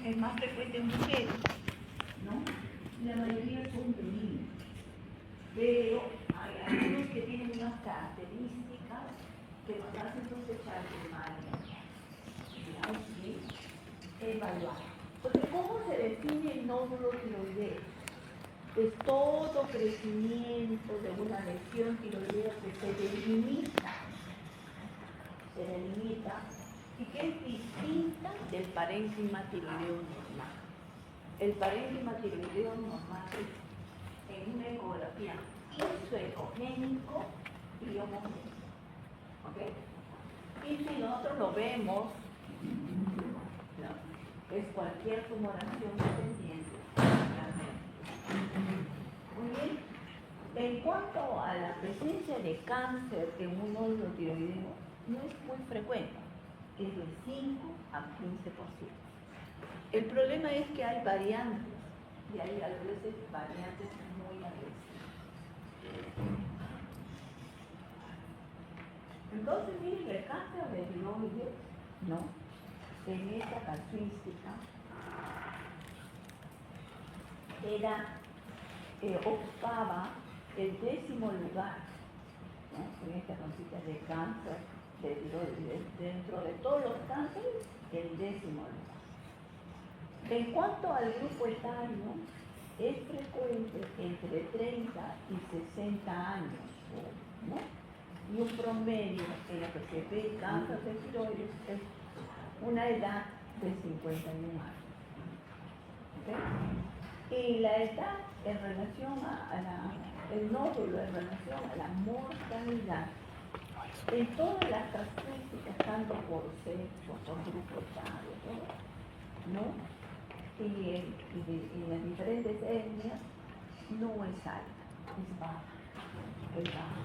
es más frecuente en mujeres, ¿no? La mayoría son benignos, pero hay algunos que tienen unas características que nos hacen sospechar que mal. Hay que evaluar. Porque ¿cómo se define el nódulo tiroideo? Es todo crecimiento de una lesión tiroidea que se delimita y que es distinta del parénquima tiroideo normal. El parénquima tiroideo normal es en una ecografía isoecogénico y homogénico. ¿Ok? Y si nosotros lo vemos, ¿no? Es cualquier tumoración dependiente. Muy bien. En cuanto a la presencia de cáncer en un nódulo tiroideo, no es muy frecuente, es de 5 a 15%. El problema es que hay variantes, y hay a veces variantes muy agresivas. Entonces, miren, el cáncer de tiroides, ¿no? En esta casuística ocupaba el 10º lugar, ¿no? En esta cosita de cáncer de tiroides, dentro de todos los cánceres, el 10º lugar. En cuanto al grupo etario, es frecuente entre 30 y 60 años, ¿no? Y un promedio en la que se ve cáncer de tiroides es una edad de 51 años. ¿Okay? Y la edad en relación el nódulo en relación a la mortalidad en todas las características, tanto por sexo, por grupo etario, ¿no? Y en las diferentes etnias no es alta, es baja.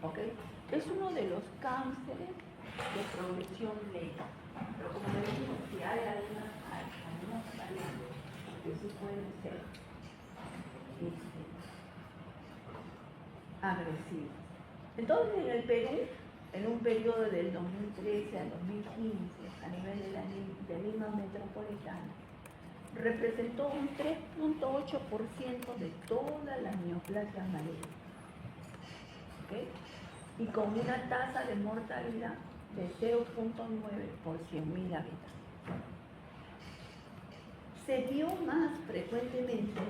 ¿Okay? Es uno de los cánceres de progresión lenta. Pero como le digo, si hay algunas variantes que sí pueden ser agresivas. Entonces, en el Perú, en un periodo del 2013 al 2015, a nivel de Lima metropolitana, representó un 3.8% de todas las neoplasias malignas. ¿Okay? Y con una tasa de mortalidad de 0.9 por 100.000 habitantes. Se dio más frecuentemente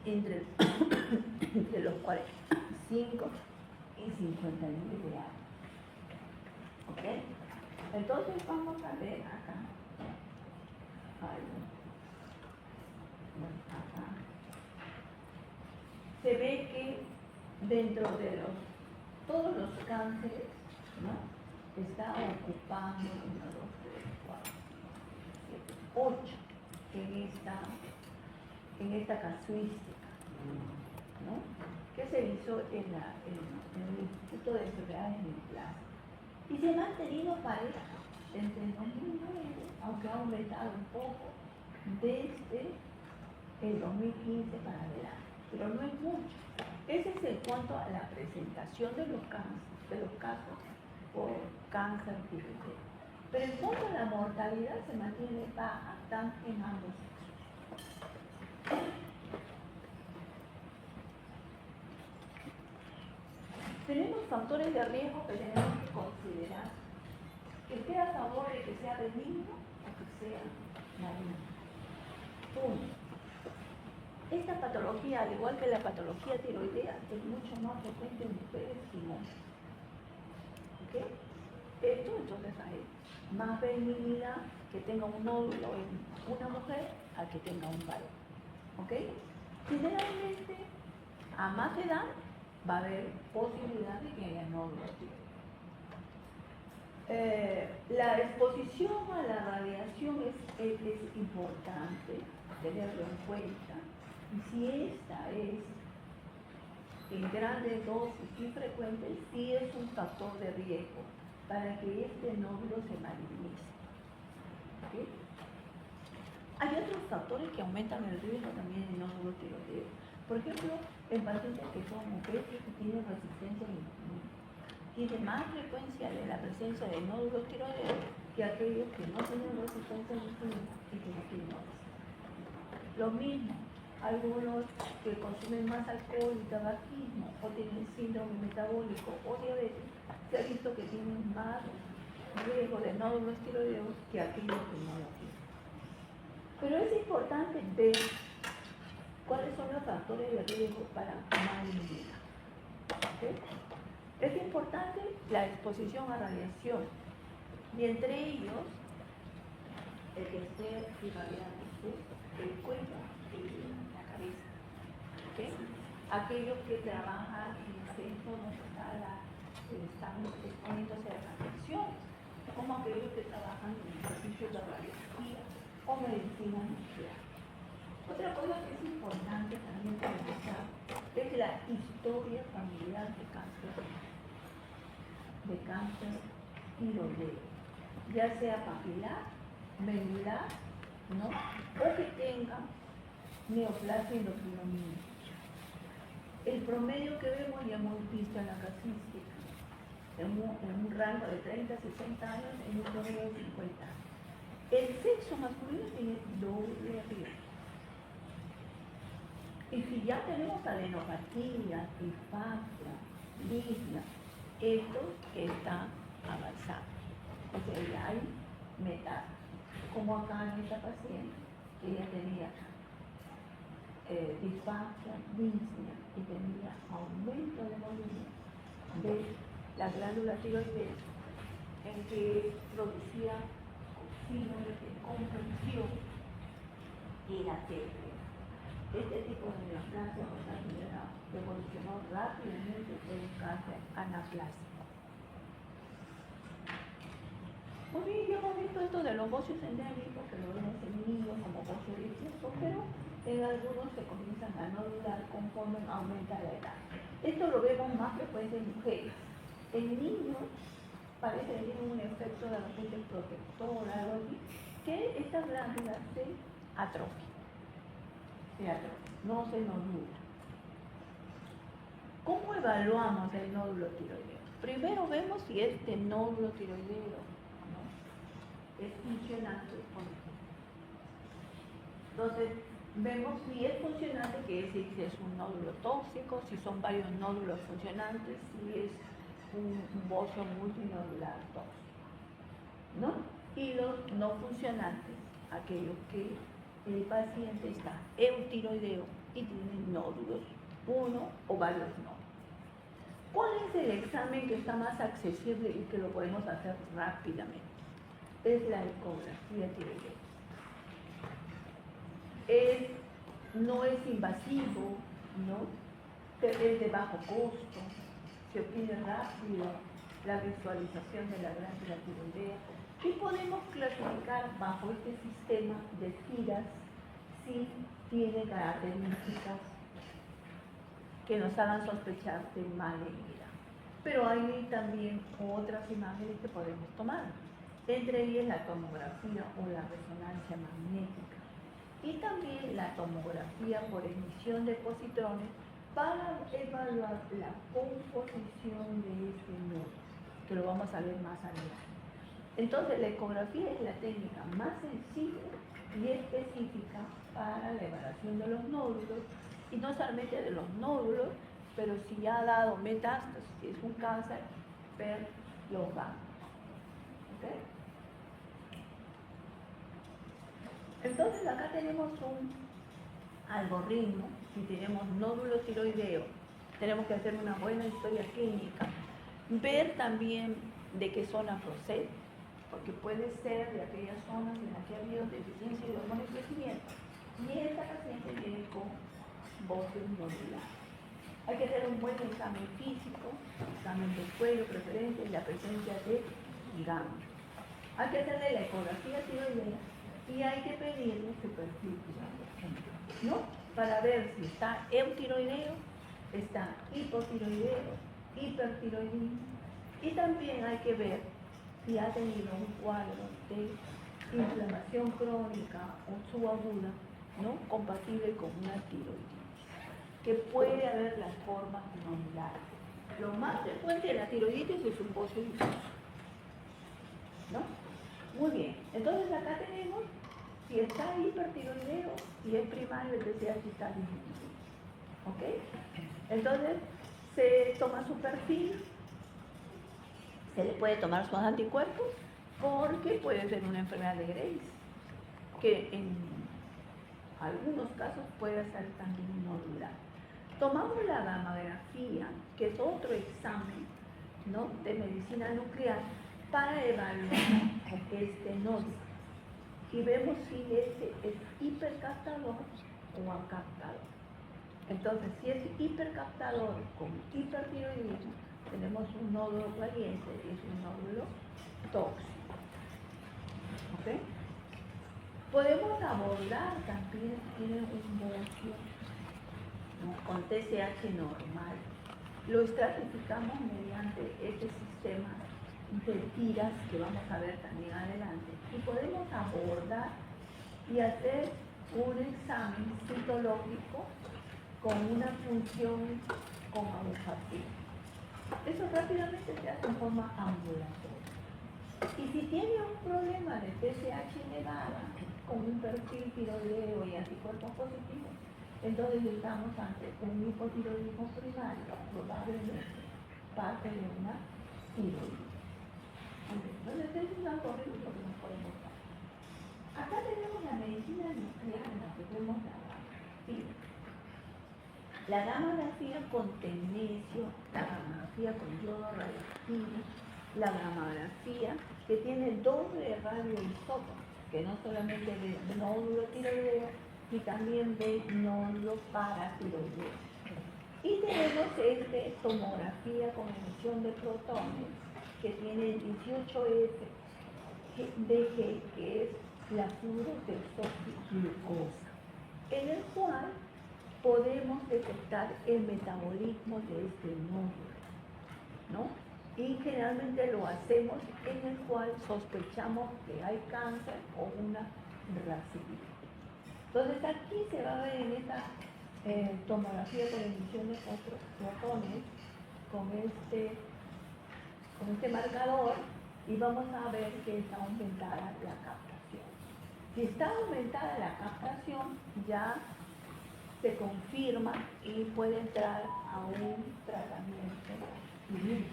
entre los 45 y 59 años. ¿Ok? Entonces vamos a ver acá. Acá. Se ve que dentro de todos los cánceres, ¿no? Está ocupando 1, 2, 3, 4, 7, 8 en esta casuística, ¿no? Que se hizo en el Instituto de Enfermedades Neoplásicas. Y se ha mantenido pareja entre el 2009, aunque ha aumentado un poco, desde el 2015 para adelante, pero no es mucho. Ese es en cuanto a la presentación de los casos por cáncer tiroideo. Pero en cuanto a la mortalidad se mantiene baja tanto en ambos sexos. Tenemos factores de riesgo que tenemos que considerar. Que esté a favor de que sea benigno o que sea maligno. 1. Esta patología, al igual que la patología tiroidea, es mucho más frecuente en mujeres y hombres. ¿Okay? Esto entonces hay más benignidad que tenga un nódulo en una mujer a que tenga un varón. ¿Ok? Generalmente, a más edad, va a haber posibilidad de que haya nódulos tiroideos. La exposición a la radiación es importante tenerlo en cuenta. Y si esta es en grandes dosis y frecuentes, sí es un factor de riesgo para que este nódulo se malignice. ¿Okay? Hay otros factores que aumentan el riesgo también en nódulos tiroideos. Por ejemplo, en pacientes que son mujeres que tienen resistencia a la insulina. Tiene más frecuencia de la presencia de nódulos tiroideos que aquellos que no tienen resistencia a la insulina y que no tienen resistencia. Lo mismo, algunos que consumen más alcohol y tabaquismo o tienen síndrome metabólico o diabetes, se ha visto que tienen más riesgo de nódulos tiroideos que aquellos que no lo tienen. Pero es importante ver cuáles son los factores de riesgo para malignidad. ¿Okay? Es importante la exposición a radiación, y entre ellos el que esté irradiando el cuello y la cabeza. ¿Okay? Aquellos que trabajan en centros donde están exponiéndose a radiaciones, como aquellos que trabajan en servicios de radiología o medicina nuclear. Otra cosa que es importante también revisar es la historia familiar de cáncer tiroideo, ya sea papilar, medular, ¿no? O que tenga neoplasia endocrinomia. El promedio que vemos ya hemos visto en la casística, en un rango de 30 a 60 años, en un promedio de 50 años. El sexo masculino tiene doble riesgo. Y si ya tenemos adenopatía, disfagia, disnea, esto está avanzado. O sea, ya hay metástasis, como acá en esta paciente, que ella tenía disfagia, disnea y tenía aumento de volumen de la glándula tiroidea, en que producía síndrome de compresión y la TEP. Este tipo de neoplasia evolucionó rápidamente en un cáncer anaplásico. Muy bien, ya hemos visto esto de los bocios endémicos, que lo vemos en niños como bocio vicioso, pero en algunos se comienzan a nodular conforme aumenta la edad. Esto lo vemos más frecuente en mujeres. En niños parece que tienen un efecto de repente protector, algo así, que esta glándula se atrofia. No se nodula. ¿Cómo evaluamos el nódulo tiroideo? Primero vemos si este nódulo tiroideo, ¿no?, es funcionante o no. Entonces, vemos si es funcionante, que es si es un nódulo tóxico, si son varios nódulos funcionantes, si es un bocio multinodular tóxico, ¿no? Y los no funcionantes, aquellos que el paciente está eutiroideo y tiene nódulos, uno o varios nódulos. ¿Cuál es el examen que está más accesible y que lo podemos hacer rápidamente? Es la ecografía tiroidea. No es invasivo, ¿no? Es de bajo costo, se obtiene rápido la visualización de la glándula tiroidea y podemos clasificar bajo este sistema de tiras si tiene características que nos hagan sospechar de malignidad. Pero hay también otras imágenes que podemos tomar, entre ellas la tomografía o la resonancia magnética y también la tomografía por emisión de positrones para evaluar la composición de este nódulo, que lo vamos a ver más adelante. Entonces, la ecografía es la técnica más sencilla y específica para la evaluación de los nódulos, y no solamente de los nódulos, pero si ya ha dado metástasis, si es un cáncer, ver los ganglios. ¿Okay? Entonces, acá tenemos un algoritmo. Si tenemos nódulo tiroideo, tenemos que hacer una buena historia clínica, ver también de qué zona procede, porque puede ser de aquellas zonas en las que ha habido deficiencia de hormonas de crecimiento, y esta paciente viene con bocio nodular. Hay que hacer un buen examen físico, examen del cuello preferente y la presencia de ganglios. Hay que hacerle la ecografía tiroidea y hay que pedirle su perfil tiroideo, ¿no? Para ver si está eutiroideo, está hipotiroideo, hipertiroidismo, y también hay que ver si ha tenido un cuadro de inflamación crónica o subaguda, ¿no?, compatible con una tiroiditis, que puede haber las formas nodulares. Lo más frecuente de la tiroiditis es un bocio difuso, ¿no? Muy bien, entonces acá tenemos Si está hipertiroideo y es primario, el TSH está disminuido. ¿Ok? Entonces, se toma su perfil, se le puede tomar sus anticuerpos, porque puede ser una enfermedad de Graves, que en algunos casos puede ser también nodular. Tomamos la gammagrafía, que es otro examen, ¿no?, de medicina nuclear, para evaluar este nódulo. Y vemos si este es hipercaptador o acaptador. Entonces, si es hipercaptador con hipertiroidismo, tenemos un nódulo caliente y es un nódulo tóxico. ¿Ok? Podemos abordar también, tiene un bocio, ¿no?, con TSH normal. Lo estratificamos mediante este sistema de tiras que vamos a ver también adelante. Y podemos abordar y hacer un examen citológico con una función con aguja-fría. Eso rápidamente se hace en forma ambulatoria. Y si tiene un problema de TSH elevada, con un perfil tiroideo y anticuerpos positivos, entonces estamos ante un hipotiroidismo primario, probablemente parte de una tiroides. Entonces, es un algoritmo que nos podemos dar. Acá tenemos la medicina nuclear en la que vemos la gammagrafía. La gammagrafía con tecnecio, la gammagrafía con yodo radioactivo, la gammagrafía que tiene doble radioisótopo, que no solamente ve nódulo tiroideo, y también ve nódulo paratiroideo. Y tenemos tomografía con emisión de protones, que tiene el 18F DG, que es la fluorodeoxiglucosa, en el cual podemos detectar el metabolismo de este nódulo, ¿no? Y generalmente lo hacemos en el cual sospechamos que hay cáncer o una racitis. Entonces aquí se va a ver en esta tomografía con emisión de protones con este marcador, y vamos a ver que está aumentada la captación. Si está aumentada la captación, ya se confirma y puede entrar a un tratamiento clínico.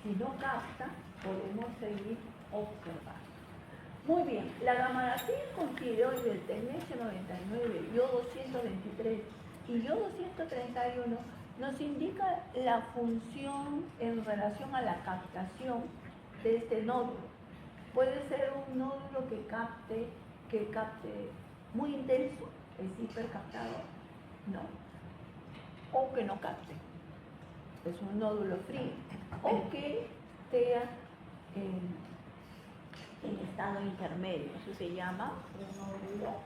Si no capta, podemos seguir observando. Muy bien, la gammagrafía con tiroides del tecnecio 99, yodo 123 y yodo 131 nos indica la función en relación a la captación de este nódulo. Puede ser un nódulo que capte muy intenso, es hipercaptador, ¿no? O que no capte, es un nódulo frío, o que sea en estado intermedio, eso se llama un nódulo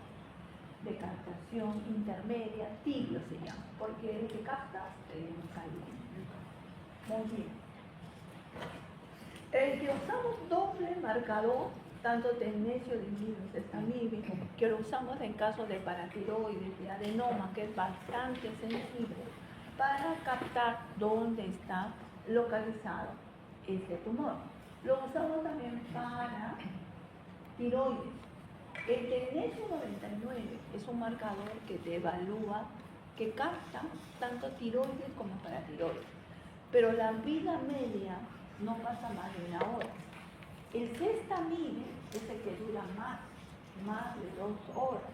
de captación intermedia, tibio se llama, porque el que capta es caliente. Muy bien. El que usamos doble marcador, tanto tecnecio de que lo usamos en casos de paratiroides y adenoma, que es bastante sensible, para captar dónde está localizado este tumor. Lo usamos también para tiroides. El tecnecio 99 es un marcador que te evalúa, que capta tanto tiroides como paratiroides, pero la vida media no pasa más de una hora. El cestamide es el que dura más de 2 horas.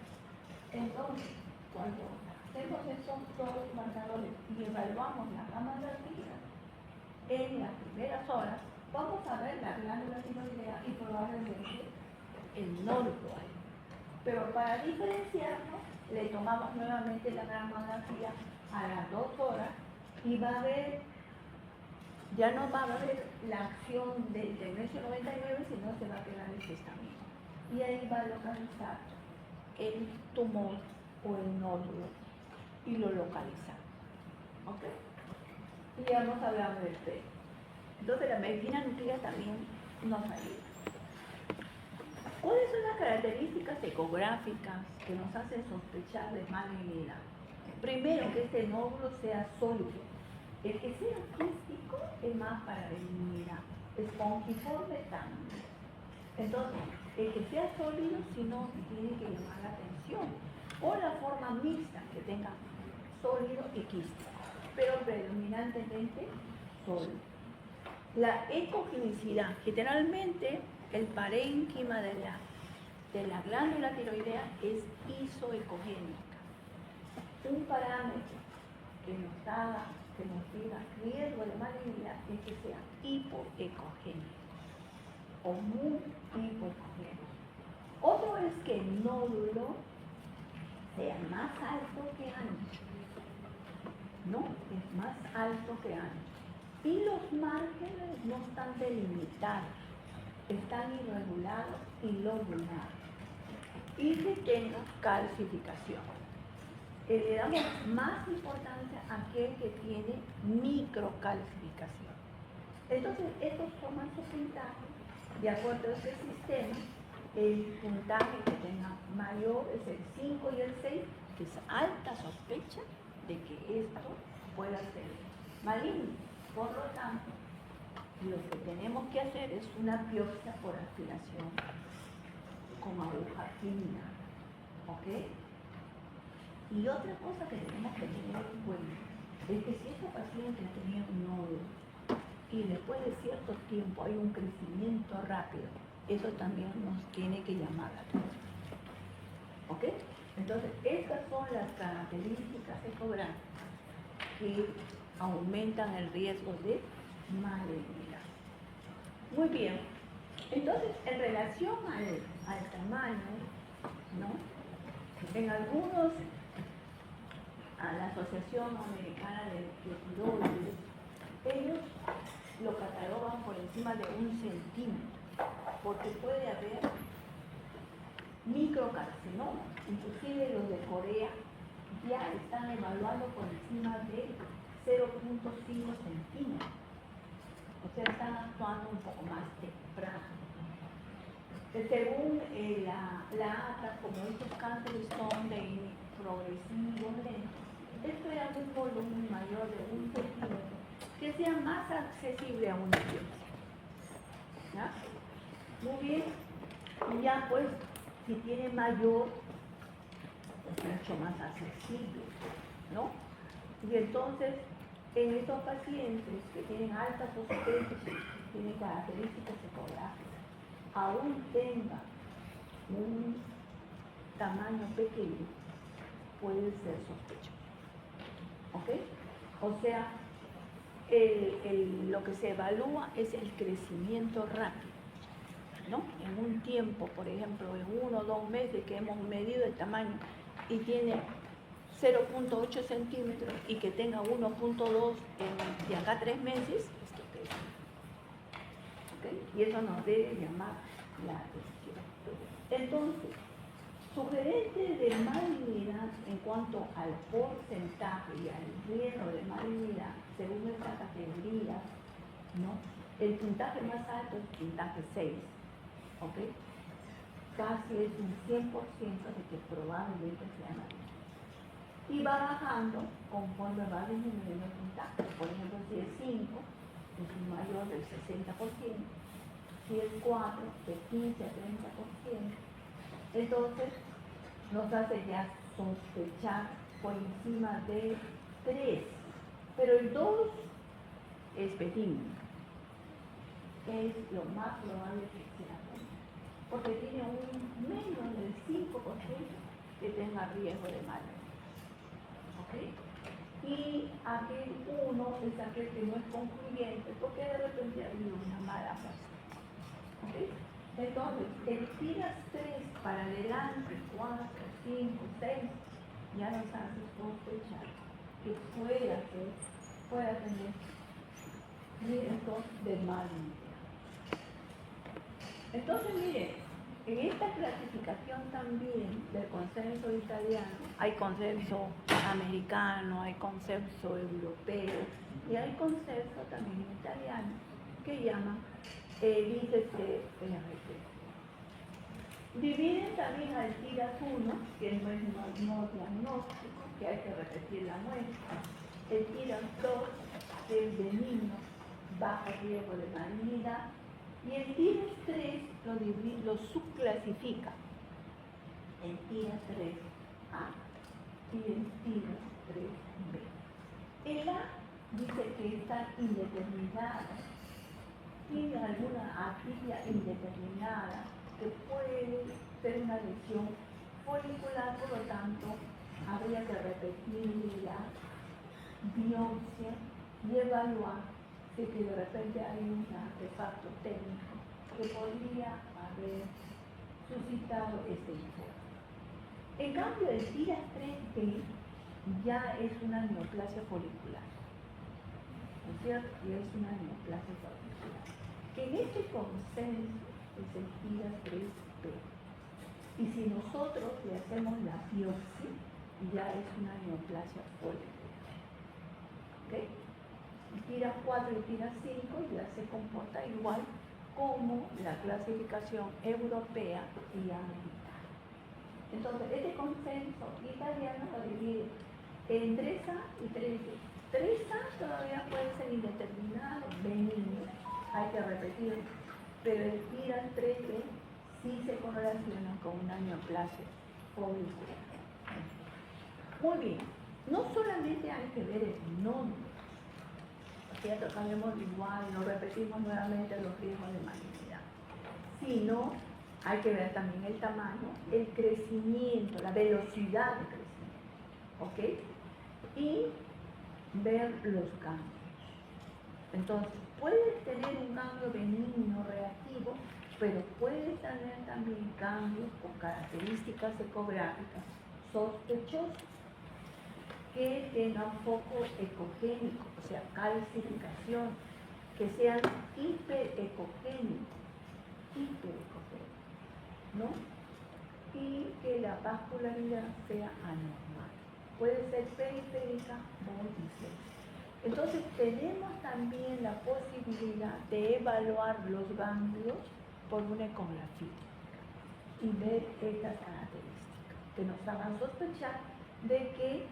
Entonces, cuando hacemos estos dos marcadores y evaluamos la gammagrafía en las primeras horas, vamos a ver la glándula tiroidea y probablemente el nódulo ahí. Pero para diferenciarnos, le tomamos nuevamente la gammagrafía a las 2 horas y va a haber, ya no va a haber la acción del tecnecio 99, sino se va a quedar el cestamide. Y ahí va a localizar el tumor o el nódulo y lo localiza. ¿Ok? Y ya hemos hablado del PET. Entonces la medicina nuclear también nos ayuda. ¿Cuáles son las características ecográficas que nos hacen sospechar de malignidad? Primero, que este nódulo sea sólido. El que sea quístico es más para benignidad. Espongiforme también. Entonces, el que sea sólido, sino tiene que llamar la atención. O la forma mixta, que tenga sólido y quiste, pero predominantemente sólido. La ecogenicidad, generalmente el parénquima de la glándula tiroidea es isoecogénica. Un parámetro que nos diga riesgo de malignidad es que sea hipoecogénico o muy hipoecogénico. Otro es que el nódulo sea más alto que ancho. No, es más alto que ancho. Y los márgenes no están delimitados, están irregulados y lobulados. Y que tenga calcificación. Le damos más importancia a aquel que tiene microcalcificación. Entonces, estos toman su puntaje de acuerdo a este sistema. El puntaje que tenga mayor es el 5 y el 6, que es alta sospecha de que esto pueda ser maligno. Por lo tanto, lo que tenemos que hacer es una biopsia por aspiración con aguja fina, ¿ok? Y otra cosa que tenemos que tener en cuenta es que si ese paciente tenía un nódulo y después de cierto tiempo hay un crecimiento rápido, eso también nos tiene que llamar la atención, ¿ok? Entonces, estas son las características ecográficas que aumentan el riesgo de malignidad. Muy bien, entonces en relación al tamaño, ¿no? En algunos, a la Asociación Americana de Tiroides, ellos lo catalogan por encima de 1 centímetro, porque puede haber microcarcinomas, inclusive los de Corea ya están evaluando por encima de 0.5 centímetros. O sea, están actuando un poco más temprano. Según la ATA, como estos cánceres son de progresivos lentos, esto era un volumen mayor de 1 centímetro, que sea más accesible a una biopsia. ¿Ya? Muy bien. Y ya pues, si tiene mayor, es mucho más accesible, ¿no? Y entonces, en estos pacientes que tienen alta sospecha, tienen características ecográficas, aún tenga un tamaño pequeño, puede ser sospechoso. ¿Ok? O sea, lo que se evalúa es el crecimiento rápido, ¿no? En un tiempo, por ejemplo, en 1 o 2 meses que hemos medido el tamaño y tiene 0.8 centímetros y que tenga 1.2 de acá a 3 meses, esto crece. ¿Ok? Y eso nos debe llamar la atención. Entonces, sugerentes de malignidad en cuanto al porcentaje y al riesgo de malignidad, según esta categoría, ¿no? El puntaje más alto es el puntaje 6, ¿ok? Casi es un 100% de que probablemente sea maligno. Y va bajando conforme va disminuyendo el puntaje. Por ejemplo, si es 5, es un mayor del 60%, si es 4, de 15 a 30%. Entonces, nos hace ya sospechar por encima de 3, pero el 2 es benigno, es lo más probable que sea, porque tiene un menos del 5% que tenga riesgo de malignidad. ¿Ok? Y aquel 1 es aquel que no es concluyente, porque de repente ha habido una mala fase. ¿Ok? Entonces, el tiras 3 para adelante, 4, 5, 6, ya nos hace sospechar que pueda tener riesgo de malignidad. Entonces, miren, en esta clasificación también del consenso italiano, hay consenso americano, hay consenso europeo y hay consenso también italiano que llaman el ICCRT. Dividen también al TIRAS 1, que no es no diagnóstico, que hay que repetir la muestra. El TIRAS 2, que es benigno, bajo riesgo de malignidad. Y el TIRAS 3 lo subclasifica en TIRAS 3A y en TIRAS 3B. El A dice que está indeterminada, tiene alguna atipia indeterminada, que puede ser una lesión folicular, por lo tanto, habría que repetir la biopsia y evaluar de que de repente hay un artefacto técnico que podría haber suscitado este informe. En cambio, el TIRAS 3B ya es una neoplasia folicular, ¿no es cierto? Ya es una neoplasia folicular. Que en este consenso es el TIRAS 3B. Y si nosotros le hacemos la biopsia, ya es una neoplasia folicular. ¿Ok? Y TIRAS 4 y TIRAS 5 ya se comporta igual como la clasificación europea y americana. Entonces, este consenso italiano lo divide en 3A y 3B. 3A todavía puede ser indeterminado, benigno, hay que repetirlo, pero el TIRAS 3B sí se correlaciona con una neoplasia folicular. Muy bien, no solamente hay que ver el nombre, ¿cierto? Cambiamos igual, no repetimos nuevamente los riesgos de malignidad, sino hay que ver también el tamaño, el crecimiento, la velocidad de crecimiento, ¿ok? Y ver los cambios. Entonces, puedes tener un cambio benigno reactivo, pero puedes tener también cambios con características ecográficas sospechosas que tengan foco ecogénico, o sea, calcificación, que sean hiperecogénicos, ¿no? Y que la vascularidad sea anormal. Puede ser periférica o distal. Entonces tenemos también la posibilidad de evaluar los ganglios por una ecografía y ver estas características que nos hagan sospechar de que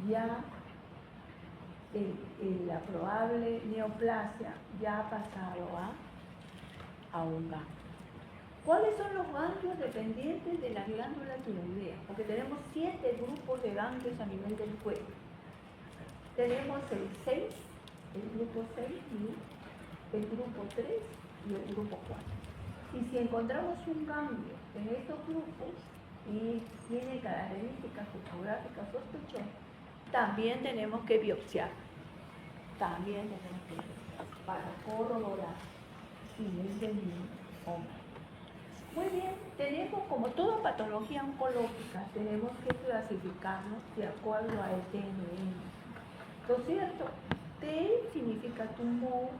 ya la probable neoplasia ya ha pasado a un ganglio. ¿Cuáles son los ganglios dependientes de la glándula tiroidea? Porque tenemos 7 grupos de ganglios a nivel del cuello. Tenemos el 6, el grupo 6 y el grupo 3 y el grupo 4. Y si encontramos un cambio en estos grupos y tiene características fotográficas sospechosas, también tenemos que biopsiar. Para corroborar si es benigno o no. Muy bien, tenemos como toda patología oncológica, tenemos que clasificarnos de acuerdo a TNM. ¿No es cierto? T significa tumor,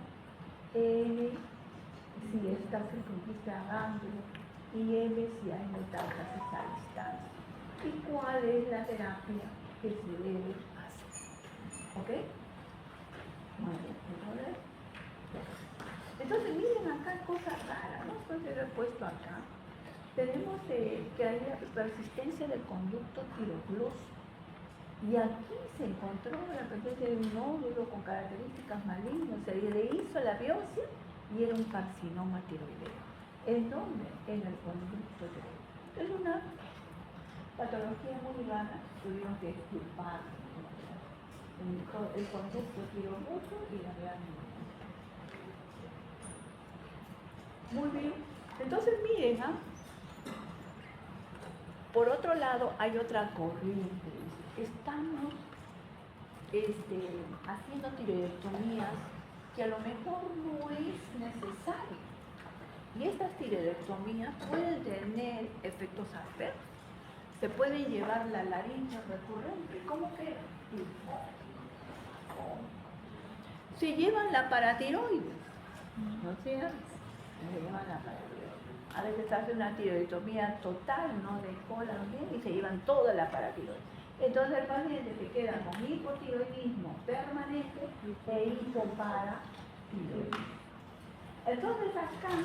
N si está circunscrita a ganglio y M si hay metástasis a distancia. ¿Y cuál es la terapia que se debe hacer? ¿Ok? Entonces miren acá cosas raras, ¿no? Entonces lo he puesto acá. Tenemos que hay persistencia del conducto tiroglósico. Y aquí se encontró la presencia de un nódulo con características malignas. Se le hizo la biopsia y era un carcinoma tiroideo. ¿En dónde? En el conducto tiroideo. Es una patología muy rara, tuvieron que extirpar el conducto tiroidoso y la glándula. Muy bien. Entonces miren, por otro lado hay otra corriente. Estamos haciendo tiroidectomías que a lo mejor no es necesario. Y estas tiroidectomías pueden tener efectos adversos. Se pueden llevar la laringe recurrente. ¿Cómo queda? Se llevan la paratiroides, ¿no es cierto? Se llevan la paratiroides. A veces hace una tiroidectomía total, ¿no? De colon bien, y se llevan toda la paratiroides. Entonces el paciente se queda con hipotiroidismo permanente e hipoparatiroidismo. Entonces acá,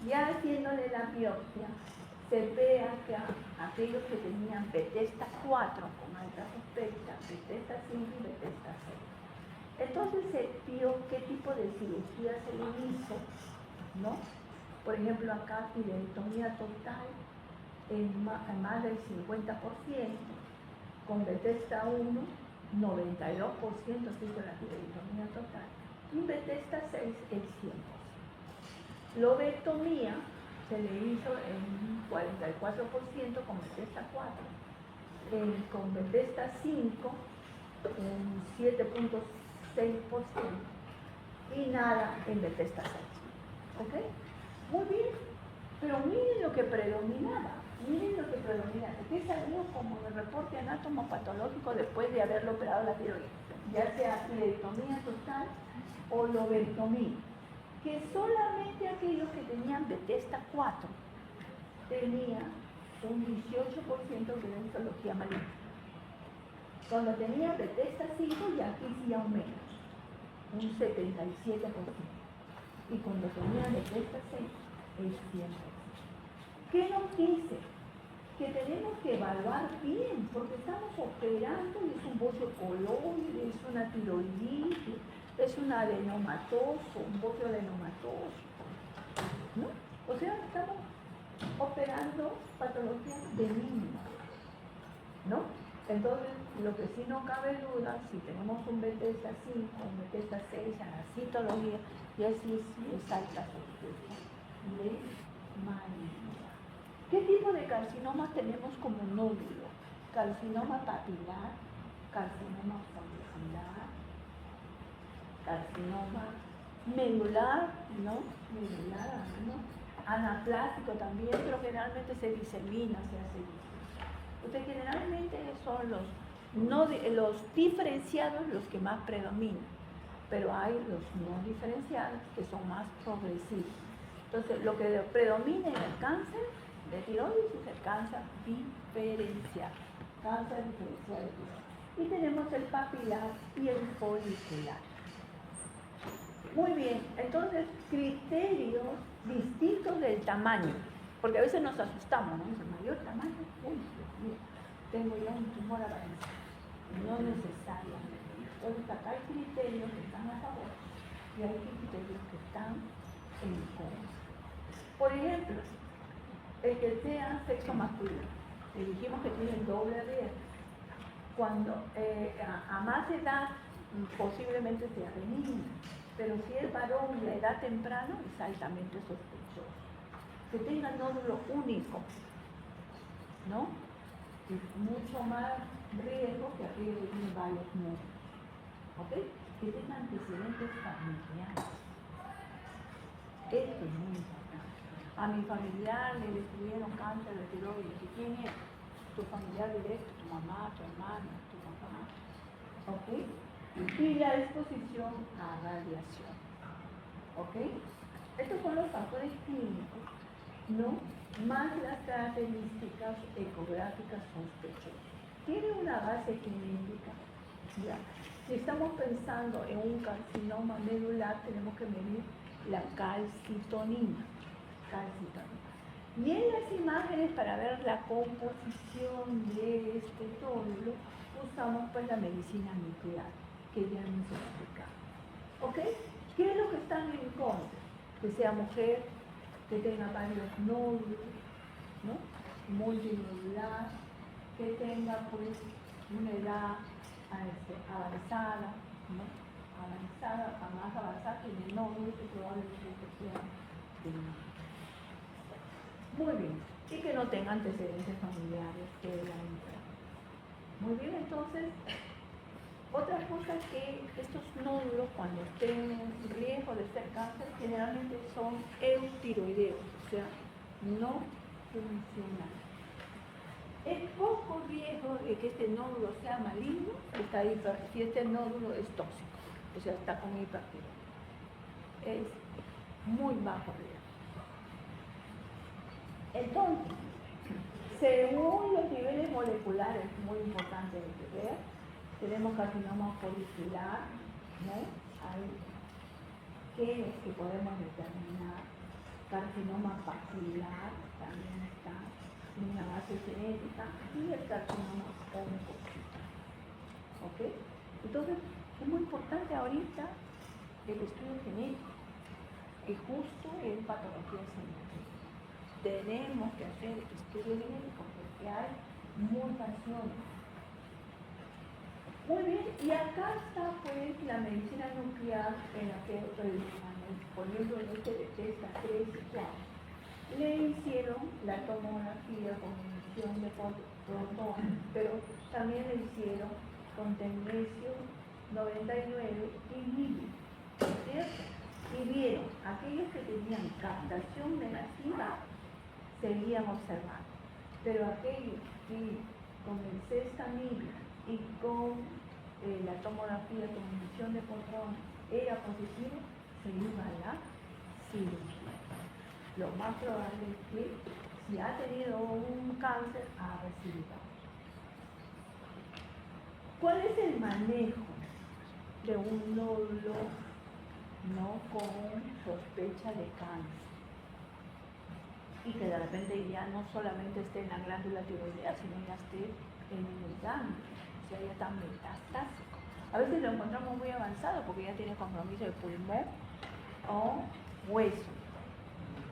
ya haciéndole la biopsia, se vea que aquellos que tenían Bethesda 4 con alta sospecha, Bethesda 5 y Bethesda 6. Entonces se vio qué tipo de cirugía se le hizo, ¿no? Por ejemplo, acá tiroidectomía total en más del 50%, con Bethesda 1, 92% se hizo la tiroidectomía total, y Bethesda 6, el 100%. Lobectomía se le hizo en 44% con Bethesda 4, con Bethesda 5 en 7.6% y nada en Bethesda 6. ¿Ok? Muy bien, pero miren lo que predominaba. Miren lo que predominaba. ¿Qué salió como el reporte anatomopatológico después de haberlo operado la tiroides? Ya sea tiroidectomía total o lobectomía. Que solamente aquellos que tenían Bethesda 4 tenían un 18% de histología maligna. Cuando tenían Bethesda 5 ya aquí sí aumenta, un 77%. Y cuando tenían Bethesda 6, el 100%. ¿Qué nos dice? Que tenemos que evaluar bien, porque estamos operando y es un bocio coloide, es una tiroiditis, es un adenomatoso, un bocio adenomatoso, ¿no? O sea, estamos operando patologías benignas, ¿no? Entonces, lo que sí no cabe duda, si tenemos un Bethesda 5, un Bethesda 6 a la citología, y así sí es alta sospecha de malignidad. ¿Qué tipo de carcinomas tenemos como nódulo? Carcinoma papilar, carcinoma follicular, carcinoma medular, ¿no? Medular, ¿no? Anaplástico también, pero generalmente se disemina, se hace dispersión. Entonces, generalmente son los diferenciados los que más predominan, pero hay los no diferenciados que son más progresivos. Entonces, lo que predomina en el cáncer de tiroides es el cáncer diferencial. Cáncer diferencial de tiroides. Y tenemos el papilar y el folicular. Muy bien, entonces criterios distintos del tamaño, porque a veces nos asustamos, ¿no? El mayor tamaño, uy, Dios mío, tengo ya un tumor avanzado. No necesariamente. Entonces acá hay criterios que están a favor y hay criterios que están en contra. Por ejemplo, el que sea sexo masculino, le dijimos que tiene doble riesgo. Cuando a más edad posiblemente sea benigno, pero si es varón y a edad temprana es altamente sospechoso. Que tenga nódulo único, ¿no? Es mucho más riesgo que aquellos que tienen varios nódulos. ¿Ok? Que tenga antecedentes familiares. Esto es muy importante. A mi familiar le descubrieron cáncer de tiroides. ¿Y quién es? Tu familiar directo, tu mamá, tu hermano, tu papá. ¿Ok? Y la exposición a radiación. ¿Ok? Estos son los factores clínicos, ¿no? Más las características ecográficas sospechosas. Tiene una base clínica, ¿ya? Si estamos pensando en un carcinoma medular, tenemos que medir la calcitonina. Y en las imágenes, para ver la composición de este nódulo, usamos pues la medicina nuclear, que ya hemos explicado. ¿Ok? ¿Qué es lo que están en contra? Que sea mujer, que tenga varios nódulos, ¿no? Multinodular, que tenga pues una edad avanzada, ¿no? Avanzada, a más avanzada, tiene nódulos que probablemente sean benignos. Muy bien, y que no tenga antecedentes familiares que la enfermedad. Muy bien, entonces, otra cosa es que estos nódulos, cuando estén en riesgo de ser cáncer, generalmente son eutiroideos, o sea, no funcionan. Es poco riesgo de que este nódulo sea maligno si este nódulo es tóxico, o sea, está con hipertiroidismo. Es muy bajo riesgo. Entonces, según los niveles moleculares, muy importante de ver, tenemos carcinoma folicular, ¿no? Hay genes que podemos determinar, carcinoma papilar también está, una base genética, y el carcinoma oncocítico. ¿Ok? Entonces, es muy importante ahorita el estudio genético. y justo en patología científica. Tenemos que hacer estudios genéticos porque hay mutaciones. Muy bien, y acá está pues la medicina nuclear en la que, poniendo en este de esta 3 y 4, le hicieron la tomografía con emisión de protones, pero también le hicieron con tecnesio 99 y litio, ¿cierto? Y vieron, aquellos que tenían captación negativa seguían observando, pero aquellos que con el sestamib y con la tomografía con emisión de protones era positivo, se iba a la cirugía. Lo más probable es que si ha tenido un cáncer, ha recibido. ¿Cuál es el manejo de un nódulo no con sospecha de cáncer? Y que de repente ya no solamente esté en la glándula tiroidea, sino ya esté en el ganglio, o sea, ya está metastásico. A veces lo encontramos muy avanzado porque ya tiene compromiso de pulmón o hueso,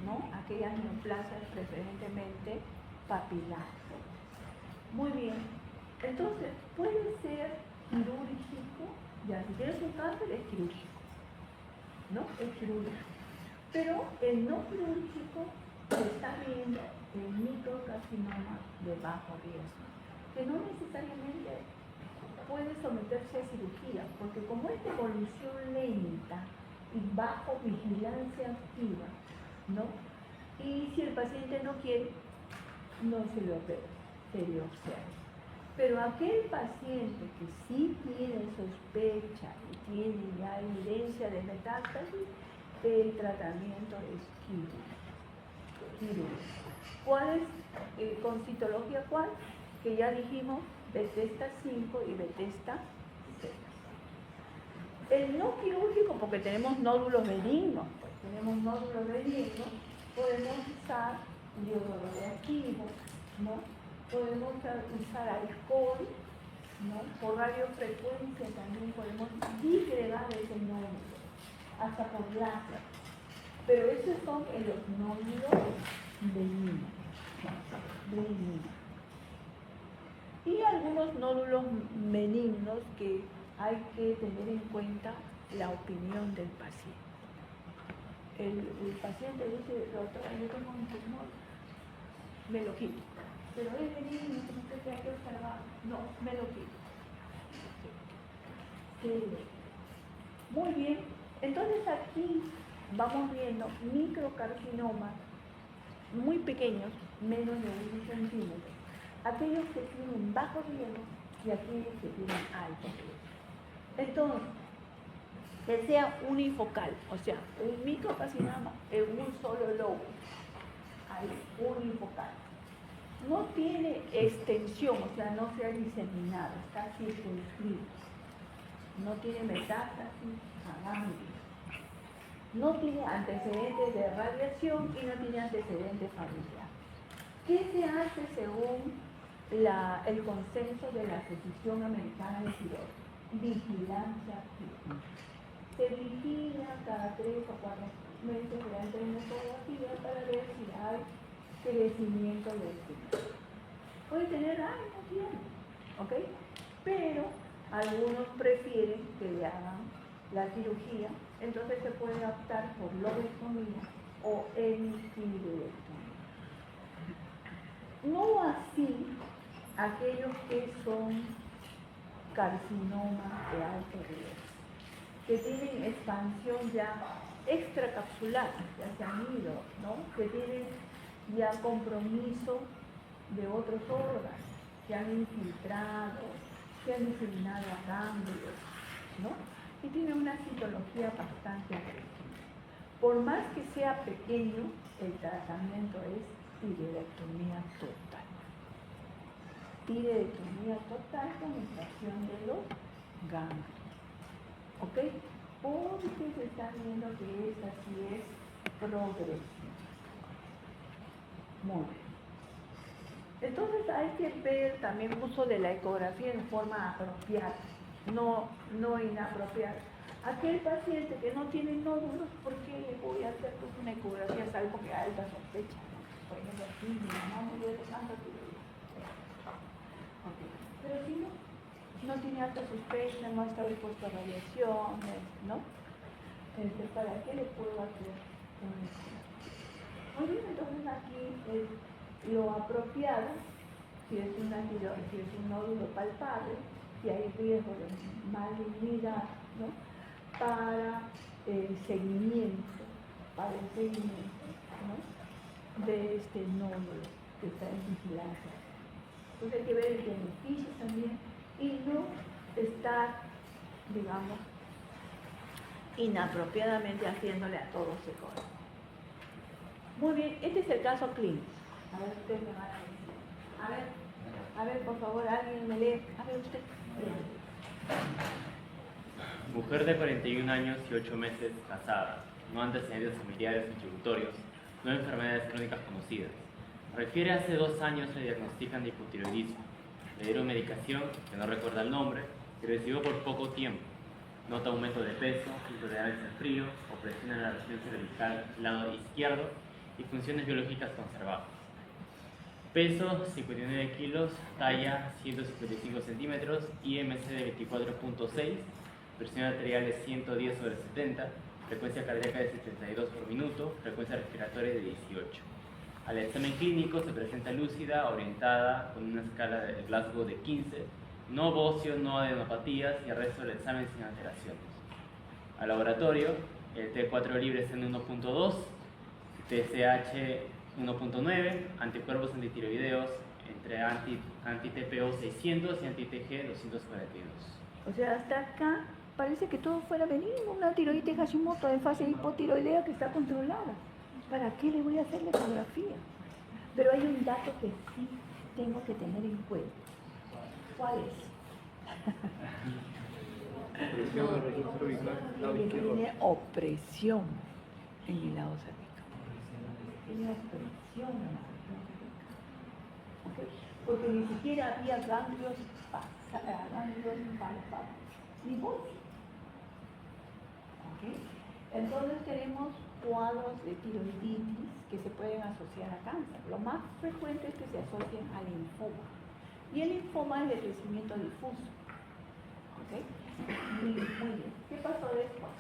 ¿no? Aquellas neoplasias preferentemente papilares. Muy bien, entonces puede ser quirúrgico, ya si tienes un cáncer es quirúrgico, ¿no? Es quirúrgico. Pero el no quirúrgico se está viendo el microcarcinoma de bajo riesgo, que no necesariamente puede someterse a cirugía, porque como es de evolución lenta y bajo vigilancia activa, ¿no? Y si el paciente no quiere, no se le opera, se le observa. Pero aquel paciente que sí tiene sospecha y tiene ya evidencia de metástasis, el tratamiento es quirúrgico. ¿Cuál es con citología cuál? Que ya dijimos, Bethesda 5 y Bethesda 6. El no quirúrgico, porque tenemos nódulos benignos, podemos usar iodo radioactivo, ¿no? Podemos usar alcohol, ¿no? Por radiofrecuencia también podemos disgregar ese nódulo, hasta por láser. Pero esos son en los nódulos benignos. Y algunos nódulos benignos que hay que tener en cuenta la opinión del paciente. El paciente dice, doctora, yo tengo un tumor, me lo quito. Pero es benigno, no sé qué hay que observar. No, me lo quito. Sí. Muy bien, entonces aquí vamos viendo microcarcinomas muy pequeños, menos de 1 centímetro, aquellos que tienen bajo riesgo y aquellos que tienen alto riesgo. Entonces, que sea unifocal, o sea, un microcarcinoma en un solo lobo, ahí, unifocal. No tiene extensión, o sea, no se ha diseminado, está circunscrito. No tiene metástasis a ganglio. No tiene antecedentes de radiación y no tiene antecedentes familiares. ¿Qué se hace según el consenso de la Asociación Americana de Tiroides? Vigilancia activa. Se vigila cada 3 o 4 meses durante una ecografía para ver si hay crecimiento del tumor. Puede tener, no tiene, ¿ok? Pero algunos prefieren que le hagan la cirugía, entonces se puede optar por lobectomía o hemifilurectomía. No así aquellos que son carcinomas de alto riesgo, que tienen expansión ya extracapsular, ya se han ido, ¿no? Que tienen ya compromiso de otros órganos, que han infiltrado, que han diseminado a ganglios, ¿no? Y tienen una citología bastante agresiva. Por más que sea pequeño, el tratamiento es tiroidectomía total. Tiroidectomía total con extracción de los ganglios. ¿Ok? Porque se está viendo que esa sí es progresiva. Muy bien. Entonces hay que ver también uso de la ecografía en forma apropiada, no inapropiada. Aquel paciente que no tiene nódulos, ¿por qué le voy a hacer pues una ecografía salvo que hay alta sospecha? Por ejemplo, aquí mi mamá murió de cáncer tiroides. Okay. Pero si no tiene alta sospecha, no está expuesto a radiaciones, ¿no? ¿Para qué le puedo hacer una ecografía? Muy bien, entonces aquí es lo apropiado, si es un nódulo palpable, si hay riesgo de malignidad, ¿no? Para el seguimiento, ¿no? De este nódulo que está en vigilancia. Entonces hay que ver el beneficio también y no estar, digamos, inapropiadamente haciéndole a todos ecos. Muy bien, este es el caso clínico. A ver, ustedes me van a decir. A ver, por favor, alguien me lee. A ver, usted. Mujer de 41 años y 8 meses, casada, no antecedentes familiares ni tributorios, no enfermedades crónicas conocidas. Refiere hace 2 años le diagnostican de hipotiroidismo. Le dieron medicación, que no recuerda el nombre, y recibió por poco tiempo. Nota aumento de peso, intolerancia al frío, opresión en la región cervical lado izquierdo y funciones biológicas conservadas. Peso 59 kilos, talla 155 centímetros, IMC de 24.6, presión arterial de 110/70, frecuencia cardíaca de 72 por minuto, frecuencia respiratoria de 18. Al examen clínico se presenta lúcida, orientada, con una escala de Glasgow de 15, no bocio, no adenopatías y el resto del examen sin alteraciones. Al laboratorio, el T4 libre está en 1.2, TSH 1.9, anticuerpos antitiroideos entre anti-TPO 600 y anti-TG 242. O sea, hasta acá parece que todo fuera benigno, una tiroides Hashimoto en fase hipotiroidea que está controlada. ¿Para qué le voy a hacer la ecografía? Pero hay un dato que sí tengo que tener en cuenta. ¿Cuál es? Tiene opresión en el lado cervical. Tiene opresión en la región cervical. ¿Okay? Porque ni siquiera había ganglios palpables, ni bocio. ¿Okay? Entonces tenemos cuadros de tiroiditis que se pueden asociar a cáncer. Lo más frecuente es que se asocien al linfoma. Y el linfoma es de crecimiento difuso. ¿Okay? Muy bien. ¿Qué pasó después?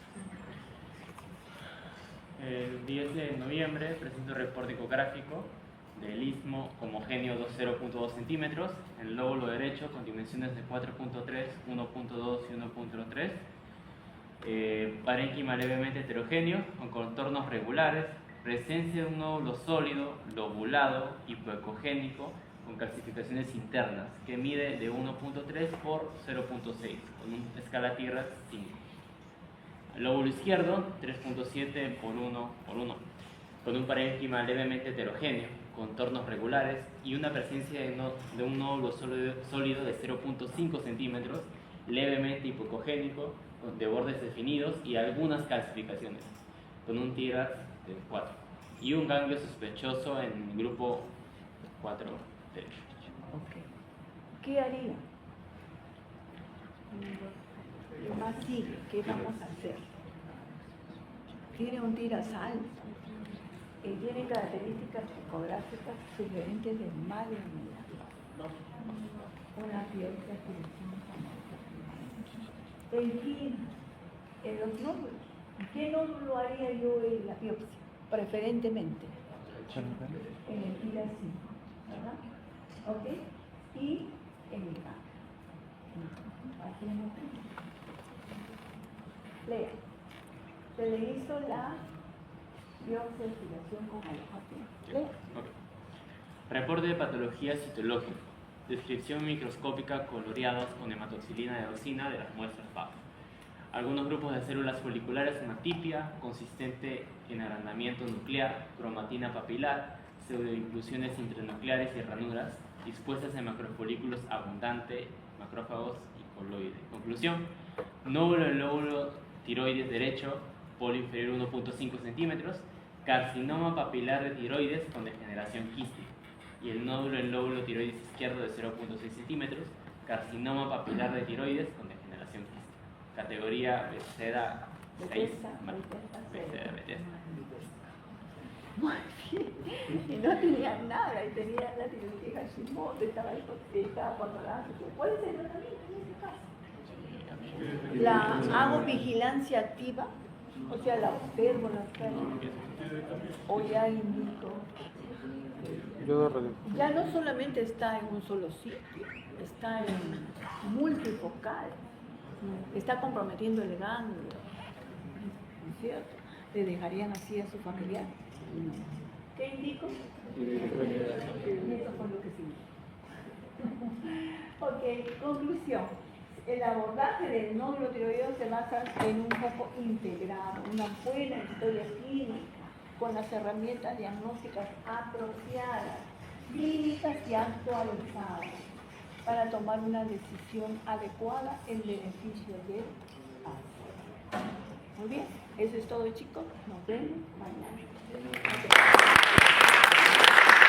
El 10 de noviembre presento un reporte ecográfico del istmo homogéneo 0.2 centímetros, en el lóbulo derecho con dimensiones de 4.3, 1.2 y 1.3. Parénquima levemente heterogéneo, con contornos regulares, presencia de un nódulo sólido, lobulado, hipoecogénico, con calcificaciones internas, que mide de 1.3 por 0.6, con una escala tierra 5. Lóbulo izquierdo, 3.7 por 1 por 1, con un parénquima levemente heterogéneo, contornos regulares y una presencia de un nódulo sólido de 0.5 centímetros, levemente hipoecogénico, de bordes definidos y algunas calcificaciones, con un TIRAX de 4 y un ganglio sospechoso en el grupo 4 derecho. Okay. ¿Qué haría? ¿Qué más sigue? ¿Qué vamos a hacer? Tiene un TIRAX alto, tiene características ecográficas sugerentes de malignidad. Una biopsia en los nódulos. ¿Qué nódulo haría yo en la biopsia? Preferentemente en el TIRAX 5, ¿verdad? ¿Ok? Y en el campo. Aquí en el lea. Se le hizo la biopsia de aspiración con alojamiento. Lea. Okay. Reporte de patología citológica. Descripción microscópica coloreadas con hematoxilina de eosina de las muestras PAP. Algunos grupos de células foliculares en atipia, consistente en agrandamiento nuclear, cromatina papilar, pseudoinclusiones intranucleares y ranuras, dispuestas en macrofolículos abundantes, macrófagos y coloides. Conclusión: nódulo del lóbulo tiroides derecho, polo inferior 1.5 centímetros, carcinoma papilar de tiroides con degeneración quística, y el nódulo del lóbulo tiroides izquierdo de 0.6 centímetros, carcinoma papilar de tiroides con degeneración quística. categoría Bethesda 6, Bethesda. Bethesda. Muy bien. Y no tenía nada, y tenía la tiroidea Hashimoto, estaba controlada. ¿Cuál es el tratamiento en ese caso? La hago vigilancia activa, o sea, la observo, la observo. O ya indico. Ya no solamente está en un solo sitio, está en multifocal, está comprometiendo el ganglio, ¿no es cierto? ¿Le dejarían así a su familiar? ¿Qué indico? Eso fue lo que sí. Ok, conclusión. El abordaje del nódulo tiroideo se basa en un foco integrado, una buena historia clínica, con las herramientas diagnósticas apropiadas, clínicas y actualizadas, para tomar una decisión adecuada en beneficio del paciente. Muy bien, eso es todo, chicos. Nos vemos mañana.